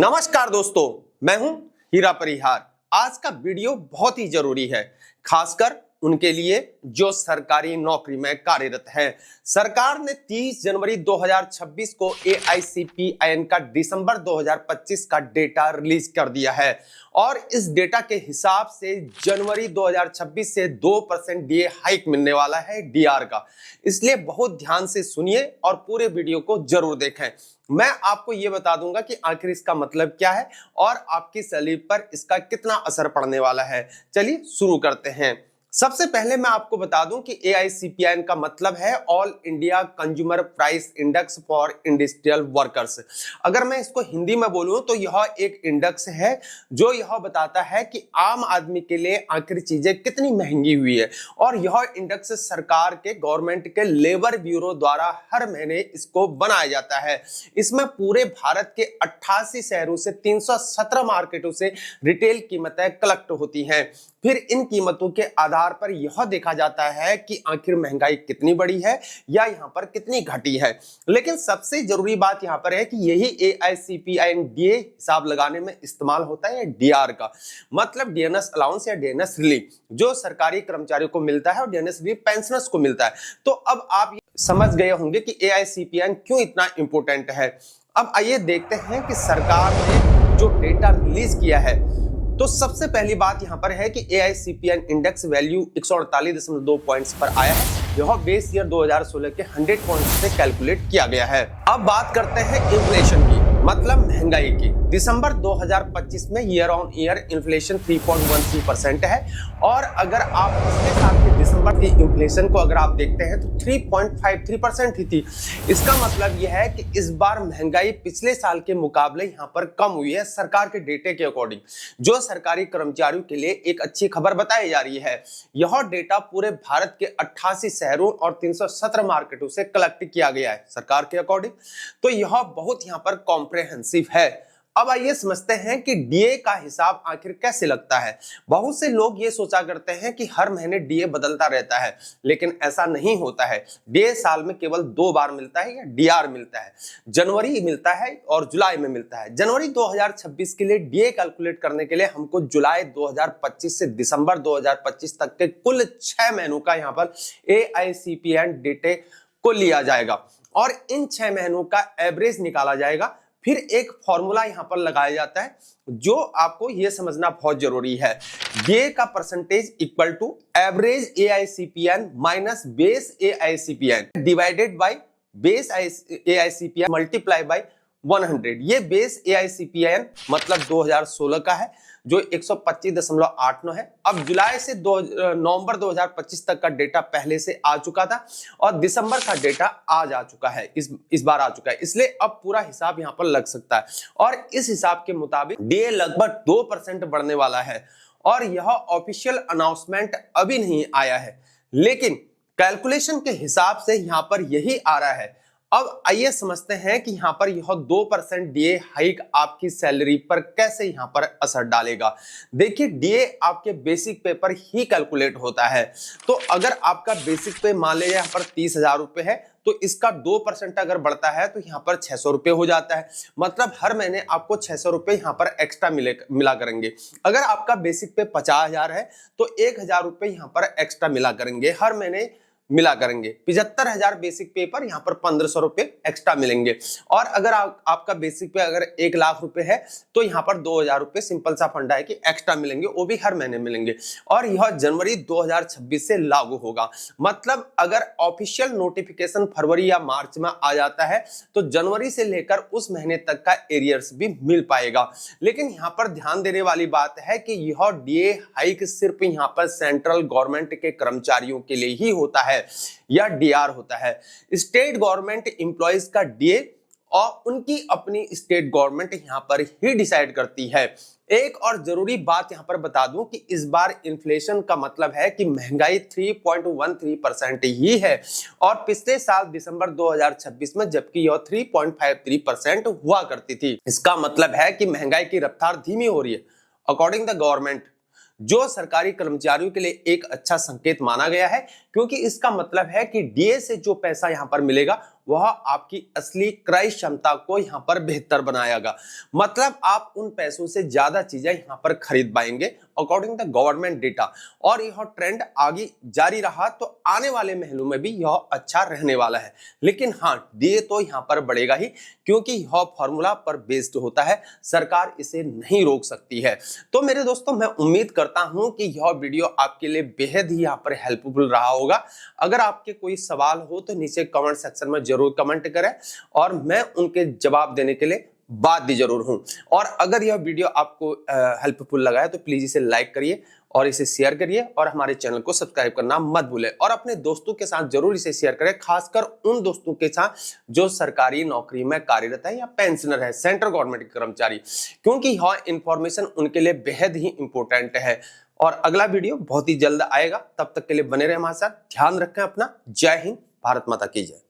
नमस्कार दोस्तों, मैं हूं हीरा परिहार। आज का वीडियो बहुत ही जरूरी है, खासकर उनके लिए जो सरकारी नौकरी में कार्यरत हैं। सरकार ने 30 जनवरी 2026 को AICPIN का दिसंबर 2025 का डेटा रिलीज कर दिया है और इस डेटा के हिसाब से जनवरी 2026 से 2% डीए हाइक मिलने वाला है डीआर का। इसलिए बहुत ध्यान से सुनिए और पूरे वीडियो को जरूर देखें। मैं आपको यह बता दूंगा कि आखिर इसका मतलब क्या है और आपकी सैलरी पर इसका कितना असर पड़ने वाला है। चलिए शुरू करते हैं। सबसे पहले मैं आपको बता दूं कि AICPIN का मतलब है all India consumer price index for industrial workers. अगर मैं इसको हिंदी में बोलूं तो यह एक इंडेक्स है जो यह बताता है कि आम आदमी के लिए आखिर चीजें कितनी महंगी हुई है और यह इंडेक्स सरकार के गवर्नमेंट के लेबर ब्यूरो द्वारा हर महीने इसको बनाया जाता है। इसमें पूरे भारत के 88 शहरों से 317 मार्केटों से रिटेल कीमतें कलेक्ट होती हैं। फिर इन कीमतों के आधार पर यह देखा जाता है कि आखिर महंगाई कितनी बढ़ी है या यहां पर कितनी घटी है। लेकिन सबसे जरूरी बात यहां पर है कि यही AICPIN डीए हिसाब लगाने में इस्तेमाल होता है डीआर का मतलब डीएनएस अलाउंस या डीएनएस रिलीफ जो सरकारी कर्मचारियों को मिलता है और डीएनएस रिलीफ पेंशनर्स को मिलता है। तो अब आप समझ गए होंगे कि AICPIN क्यों इतना इंपॉर्टेंट है। अब आइए देखते हैं कि सरकार ने जो डेटा रिलीज किया है तो सबसे पहली बात यहां पर है कि AICPIN इंडेक्स वैल्यू 148.2 पॉइंट्स पर आया है। यह बेस ईयर 2016 के 100 पॉइंट्स से कैलकुलेट किया गया है। अब बात करते हैं इन्फ्लेशन की मतलब महंगाई की। दिसंबर 2025 में ईयर ऑन ईयर इन्फ्लेशन 3.13% है और अगर आप पिछले साल के दिसंबर की इन्फ्लेशन को अगर आप देखते हैं तो 3.53% ही थी। इसका मतलब यह है कि इस बार महंगाई पिछले साल के मुकाबले यहां पर कम हुई है सरकार के डेटे के अकॉर्डिंग, जो सरकारी कर्मचारियों के लिए एक अच्छी खबर बताई जा रही है। यह डेटा पूरे भारत के 88 शहरों और 317 मार्केटों से कलेक्ट किया गया है सरकार के अकॉर्डिंग। तो यह बहुत यहां पर कॉम्प्रिहेंसिव है। अब आइए समझते हैं कि डीए का हिसाब आखिर कैसे लगता है। बहुत से लोग ये सोचा करते हैं कि हर महीने डीए बदलता रहता है, लेकिन ऐसा नहीं होता है। डीए साल में केवल 2 बार मिलता है या डीआर मिलता है। जनवरी मिलता है और जुलाई में मिलता है। जनवरी 2026 के लिए डीए कैलकुलेट करने के लिए हमको जुलाई 2025 से दिसंबर 2025 तक के कुल 6 महीनों का यहाँ पर AICPIN डेटे को लिया जाएगा और इन 6 महीनों का एवरेज निकाला जाएगा। फिर एक फॉर्मूला यहां पर लगाया जाता है जो आपको यह समझना बहुत जरूरी है। डीए का percentage equal to average AICPIN minus base AICPIN divided by base AICPIN multiply by 100। ये बेस AICPIN मतलब 2016 का है जो 125.89 है। अब जुलाई से नवंबर 2025 तक का डेटा पहले से आ चुका था और दिसंबर का डेटा आज आ चुका है, इस बार आ चुका है, इसलिए अब पूरा हिसाब यहां पर लग सकता है। और इस हिसाब के मुताबिक डीए लगभग 2% बढ़ने वाला है और यह ऑफिशियल अनाउंसमेंट अभी नहीं आया है, लेकिन कैलकुलेशन के हिसाब से यहां पर यही आ रहा है। अब आइए समझते हैं कि यहां पर यह 2% डीए हाइक आपकी सैलरी पर कैसे यहां पर असर डालेगा। देखिए, डीए आपके बेसिक पे पर ही कैलकुलेट होता है। तो अगर आपका बेसिक पे मान लीजिए यहाँ पर 30,000 रुपए है तो इसका 2% अगर बढ़ता है तो यहाँ पर 600 रुपए हो जाता है। मतलब हर महीने आपको 600 रुपए यहाँ पर एक्स्ट्रा मिला करेंगे। अगर आपका बेसिक पे 50,000 है तो 1,000 रुपए यहाँ पर एक्स्ट्रा मिला करेंगे, हर महीने मिला करेंगे। 75,000 बेसिक पे पर यहाँ पर 1,500 रुपए एक्स्ट्रा मिलेंगे। और अगर आपका बेसिक पे अगर 1 लाख रुपए है तो यहाँ पर 2,000 रुपए सिंपल सा फंडा है कि एक्स्ट्रा मिलेंगे, वो भी हर महीने मिलेंगे और यह जनवरी 2026 से लागू होगा। मतलब अगर ऑफिशियल नोटिफिकेशन फरवरी या मार्च में आ जाता है तो जनवरी से लेकर उस महीने तक का एरियर्स भी मिल पाएगा। लेकिन यहाँ पर ध्यान देने वाली बात है कि यह डीए हाइक सिर्फ यहाँ पर सेंट्रल गवर्नमेंट के कर्मचारियों के लिए ही होता है या डीआर होता है। स्टेट गवर्नमेंट एम्प्लॉइज का डीए और उनकी अपनी स्टेट गवर्नमेंट यहां पर ही डिसाइड करती है। एक और जरूरी बात यहां पर बता दूं कि इस बार इन्फ्लेशन का मतलब है कि महंगाई 3.13% ही है और पिछले साल दिसंबर 2026 में जबकि यह 3.53% हुआ करती थी। इसका मतलब है कि महंगाई की रफ्तार धीमी हो रही है अकॉर्डिंग द गवर्नमेंट, जो सरकारी कर्मचारियों के लिए एक अच्छा संकेत माना गया है, क्योंकि इसका मतलब है कि डीए से जो पैसा यहां पर मिलेगा वह आपकी असली क्रय क्षमता को यहाँ पर बेहतर बनाएगा। मतलब आप उन पैसों से ज्यादा चीजें यहाँ पर खरीद पाएंगे अकॉर्डिंग द गवर्नमेंट डेटा। और यह ट्रेंड आगे जारी रहा तो आने वाले महीनों में भी यह अच्छा रहने वाला है। लेकिन हाँ, ये तो यहाँ पर बढ़ेगा ही, क्योंकि यह फॉर्मूला पर बेस्ड होता है, सरकार इसे नहीं रोक सकती है। तो मेरे दोस्तों, मैं उम्मीद करता हूं कि यह वीडियो आपके लिए बेहद ही यहाँ पर हेल्पफुल रहा होगा। अगर आपके कोई सवाल हो तो नीचे कमेंट सेक्शन में जरूर कमेंट करें और मैं उनके जवाब देने के लिए बाध्य जरूर हूं। और अगर यह वीडियो आपको हेल्पफुल लगा है तो प्लीज इसे लाइक करिए और इसे शेयर करिए और हमारे चैनल को सब्सक्राइब करना मत भूलें। और अपने दोस्तों के साथ जरूर इसे शेयर करें, खासकर उन दोस्तों के साथ जो सरकारी नौकरी में कार्यरत है या पेंशनर है, सेंट्रल गवर्नमेंट के कर्मचारी, क्योंकि यह इंफॉर्मेशन उनके लिए बेहद ही इंपॉर्टेंट है। और अगला वीडियो बहुत ही जल्द आएगा, तब तक के लिए बने रहे हमारे साथ। ध्यान रखें अपना। जय हिंद, भारत माता की जय।